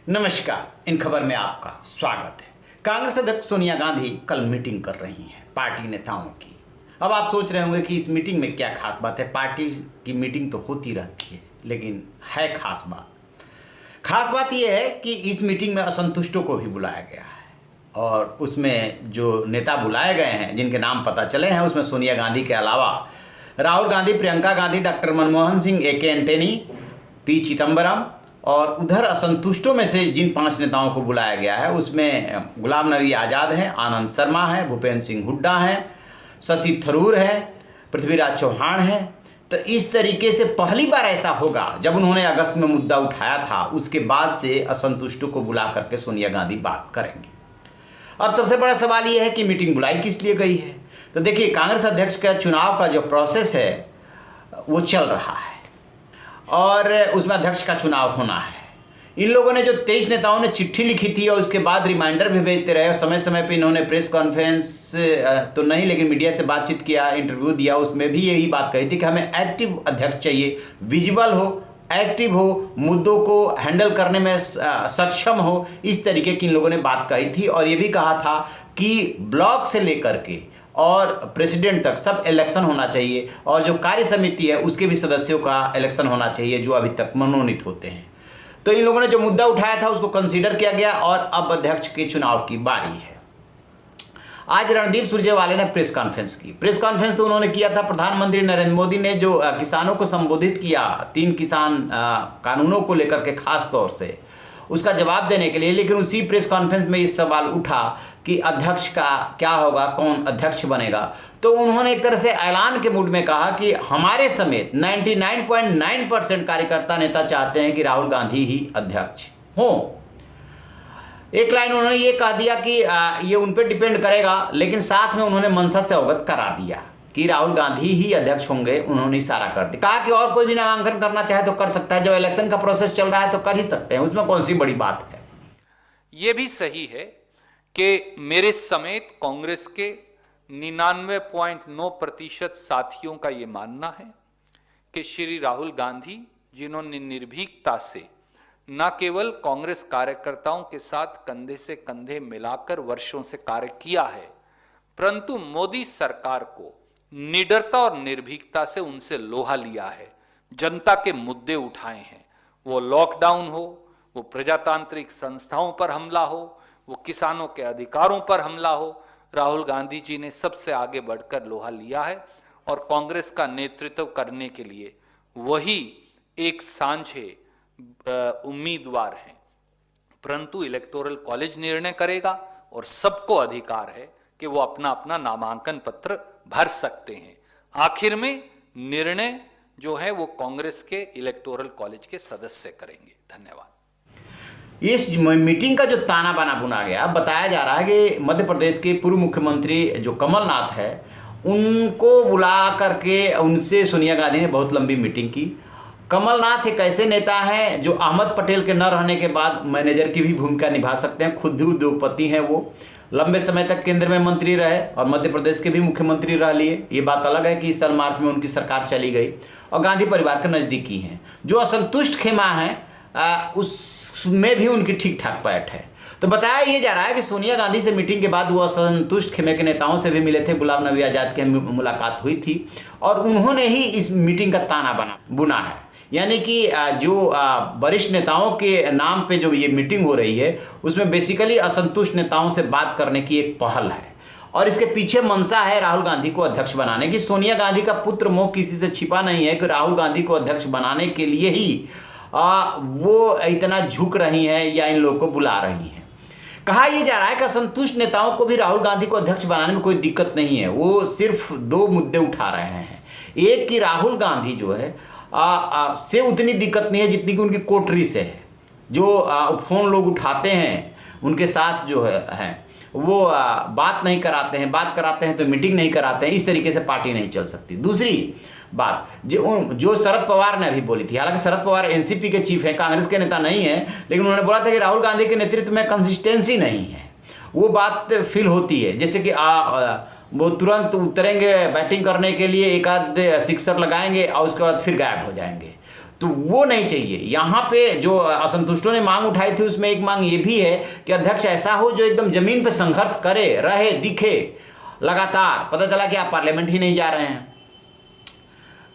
नमस्कार। इन खबर में आपका स्वागत है। कांग्रेस अध्यक्ष सोनिया गांधी कल मीटिंग कर रही हैं पार्टी नेताओं की। अब आप सोच रहे होंगे कि इस मीटिंग में क्या खास बात है। पार्टी की मीटिंग तो होती रहती है, लेकिन है खास बात। खास बात यह है कि इस मीटिंग में असंतुष्टों को भी बुलाया गया है और उसमें जो नेता बुलाए गए हैं, जिनके नाम पता चले हैं, उसमें सोनिया गांधी के अलावा राहुल गांधी, प्रियंका गांधी, डॉक्टर मनमोहन सिंह, ए के एंटनी, पी चिदम्बरम और उधर असंतुष्टों में से जिन 5 नेताओं को बुलाया गया है उसमें गुलाम नबी आज़ाद हैं, आनंद शर्मा हैं, भूपेंद्र सिंह हुड्डा हैं, शशि थरूर हैं, पृथ्वीराज चौहान हैं। तो इस तरीके से पहली बार ऐसा होगा जब उन्होंने अगस्त में मुद्दा उठाया था, उसके बाद से असंतुष्टों को बुला करके सोनिया गांधी बात करेंगी। अब सबसे बड़ा सवाल यह है कि मीटिंग बुलाई किस लिए गई है। तो देखिए, कांग्रेस अध्यक्ष का चुनाव का जो प्रोसेस है वो चल रहा है और उसमें अध्यक्ष का चुनाव होना है। इन लोगों ने जो 23 नेताओं ने चिट्ठी लिखी थी और उसके बाद रिमाइंडर भी भेजते रहे और समय समय पे इन्होंने प्रेस कॉन्फ्रेंस तो नहीं लेकिन मीडिया से बातचीत किया, इंटरव्यू दिया, उसमें भी यही बात कही थी कि हमें एक्टिव अध्यक्ष चाहिए, विजिबल हो, एक्टिव हो, मुद्दों को हैंडल करने में सक्षम हो। इस तरीके की इन लोगों ने बात कही थी और ये भी कहा था कि ब्लॉक से लेकर के और प्रेसिडेंट तक सब इलेक्शन होना चाहिए और जो कार्य समिति है उसके भी सदस्यों का इलेक्शन होना चाहिए जो अभी तक मनोनीत होते हैं। तो इन लोगों ने जो मुद्दा उठाया था उसको कंसीडर किया गया और अब अध्यक्ष के चुनाव की बारी है। आज रणदीप सुरजेवाला ने प्रेस कॉन्फ्रेंस की। प्रेस कॉन्फ्रेंस तो उन्होंने किया था, प्रधानमंत्री नरेंद्र मोदी ने जो किसानों को संबोधित किया 3 किसान कानूनों को लेकर के खास तौर से, उसका जवाब देने के लिए। लेकिन उसी प्रेस कॉन्फ्रेंस में इस सवाल उठा कि अध्यक्ष का क्या होगा, कौन अध्यक्ष बनेगा। तो उन्होंने एक तरह से ऐलान के मूड में कहा कि हमारे समेत 99.9% कार्यकर्ता नेता चाहते हैं कि राहुल गांधी ही अध्यक्ष हों। एक लाइन उन्होंने ये कह दिया कि ये उन पर डिपेंड करेगा, लेकिन साथ में उन्होंने मंशा से अवगत करा दिया कि राहुल गांधी ही अध्यक्ष होंगे। उन्होंने इशारा कर दिया, कहा कि और कोई भी नामांकन करना चाहे तो कर सकता है, जब इलेक्शन का प्रोसेस चल रहा है तो कर ही सकते हैं, उसमें कौन सी बड़ी बात है। ये भी सही है कि मेरे समेत कांग्रेस के 99.9% साथियों का ये मानना है कि श्री राहुल गांधी, जिन्होंने निर्भीकता से न केवल कांग्रेस कार्यकर्ताओं के साथ कंधे से कंधे मिलाकर वर्षों से कार्य किया है, परंतु मोदी सरकार को निडरता और निर्भीकता से उनसे लोहा लिया है, जनता के मुद्दे उठाए हैं। वो लॉकडाउन हो, वो प्रजातांत्रिक संस्थाओं पर हमला हो, वो किसानों के अधिकारों पर हमला हो, राहुल गांधी जी ने सबसे आगे बढ़कर लोहा लिया है और कांग्रेस का नेतृत्व करने के लिए वही एक सांझे उम्मीदवार हैं। परंतु इलेक्टोरल कॉलेज निर्णय करेगा और सबको अधिकार है कि वो अपना अपना नामांकन पत्र भर सकते हैं। आखिर में निर्णय जो है वो कांग्रेस के इलेक्टोरल कॉलेज के सदस्य करेंगे। धन्यवाद। इस मीटिंग का जो ताना बाना बुना गया, बताया जा रहा है कि मध्य प्रदेश के पूर्व मुख्यमंत्री जो कमलनाथ है उनको बुला करके उनसे सोनिया गांधी ने बहुत लंबी मीटिंग की। कमलनाथ एक ऐसे नेता हैं जो अहमद पटेल के न रहने के बाद मैनेजर की भी भूमिका निभा सकते हैं। खुद भी उद्योगपति हैं, वो लंबे समय तक केंद्र में मंत्री रहे और मध्य प्रदेश के भी मुख्यमंत्री रह लिए। ये बात अलग है कि इस साल मार्च में उनकी सरकार चली गई और गांधी परिवार के नज़दीकी हैं। जो असंतुष्ट खेमा हैं उसमें भी उनकी ठीक ठाक पैठ है। तो बताया ये जा रहा है कि सोनिया गांधी से मीटिंग के बाद वो असंतुष्ट खेमे के नेताओं से भी मिले थे। गुलाम नबी आज़ाद की मुलाकात हुई थी और उन्होंने ही इस मीटिंग का ताना बुना है। यानी कि जो वरिष्ठ नेताओं के नाम पे जो ये मीटिंग हो रही है उसमें बेसिकली असंतुष्ट नेताओं से बात करने की एक पहल है और इसके पीछे मंशा है राहुल गांधी को अध्यक्ष बनाने की। सोनिया गांधी का पुत्र मोह किसी से छिपा नहीं है कि राहुल गांधी को अध्यक्ष बनाने के लिए ही वो इतना झुक रही हैं या इन लोगों को बुला रही हैं। कहा यह जा रहा है कि असंतुष्ट नेताओं को भी राहुल गांधी को अध्यक्ष बनाने में कोई दिक्कत नहीं है। वो सिर्फ 2 मुद्दे उठा रहे हैं। एक कि राहुल गांधी जो है से उतनी दिक्कत नहीं है जितनी कि उनकी कोटरी से है। जो फोन लोग उठाते हैं उनके साथ जो है वो बात नहीं कराते हैं, बात कराते हैं तो मीटिंग नहीं कराते हैं। इस तरीके से पार्टी नहीं चल सकती। दूसरी बात जो शरद पवार ने अभी बोली थी, हालांकि शरद पवार एनसीपी के चीफ हैं, कांग्रेस के नेता नहीं है, लेकिन उन्होंने बोला था कि राहुल गांधी के नेतृत्व में कंसिस्टेंसी नहीं है। वो बात फील होती है जैसे कि वो तुरंत उतरेंगे बैटिंग करने के लिए, एक आध सिक्सर लगाएंगे और उसके बाद फिर गायब हो जाएंगे। तो वो नहीं चाहिए। यहाँ पे जो असंतुष्टों ने मांग उठाई थी उसमें एक मांग ये भी है कि अध्यक्ष ऐसा हो जो एकदम जमीन पे संघर्ष करे, रहे, दिखे लगातार। पता चला कि आप पार्लियामेंट ही नहीं जा रहे हैं।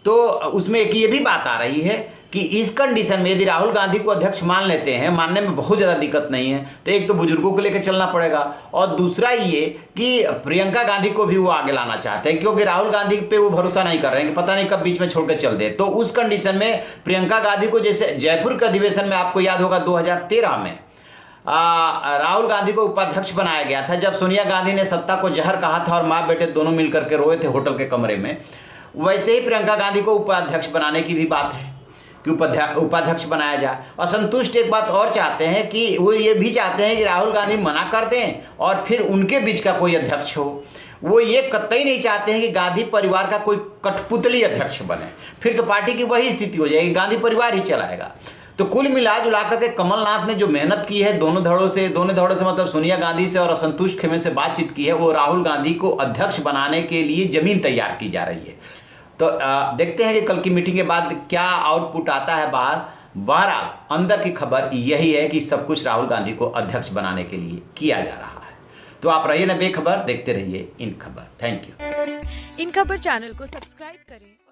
तो उसमें एक ये भी बात आ रही है कि इस कंडीशन में यदि राहुल गांधी को अध्यक्ष मान लेते हैं, मानने में बहुत ज़्यादा दिक्कत नहीं है, तो एक तो बुजुर्गों को लेकर चलना पड़ेगा और दूसरा ये कि प्रियंका गांधी को भी वो आगे लाना चाहते हैं, क्योंकि राहुल गांधी पे वो भरोसा नहीं कर रहे हैं कि पता नहीं कब बीच में छोड़कर चल दे। तो उस कंडीशन में प्रियंका गांधी को, जैसे जयपुर के अधिवेशन में आपको याद होगा 2013 में राहुल गांधी को उपाध्यक्ष बनाया गया था, जब सोनिया गांधी ने सत्ता को जहर कहा था और माँ बेटे दोनों मिलकर के रोए थे होटल के कमरे में। वैसे ही प्रियंका गांधी को उपाध्यक्ष बनाने की भी बात है कि उपाध्यक्ष बनाया जाए। और संतुष्ट एक बात और चाहते हैं कि वो ये भी चाहते हैं कि राहुल गांधी मना कर दें और फिर उनके बीच का कोई अध्यक्ष हो। वो ये कतई नहीं चाहते हैं कि गांधी परिवार का कोई कठपुतली अध्यक्ष बने, फिर तो पार्टी की वही स्थिति हो जाएगी, गांधी परिवार ही चलाएगा। तो कुल मिला जुला करके कमलनाथ ने जो मेहनत की है दोनों धड़ों से मतलब सोनिया गांधी से और असंतुष्ट खेमे से बातचीत की है, वो राहुल गांधी को अध्यक्ष बनाने के लिए जमीन तैयार की जा रही है। तो देखते हैं कि कल की मीटिंग के बाद क्या आउटपुट आता है बाहर। बहरहाल अंदर की खबर यही है कि सब कुछ राहुल गांधी को अध्यक्ष बनाने के लिए किया जा रहा है। तो आप रहिए ना बेखबर, देखते रहिए इन खबर। Thank you. इन खबर चैनल को सब्सक्राइब करें।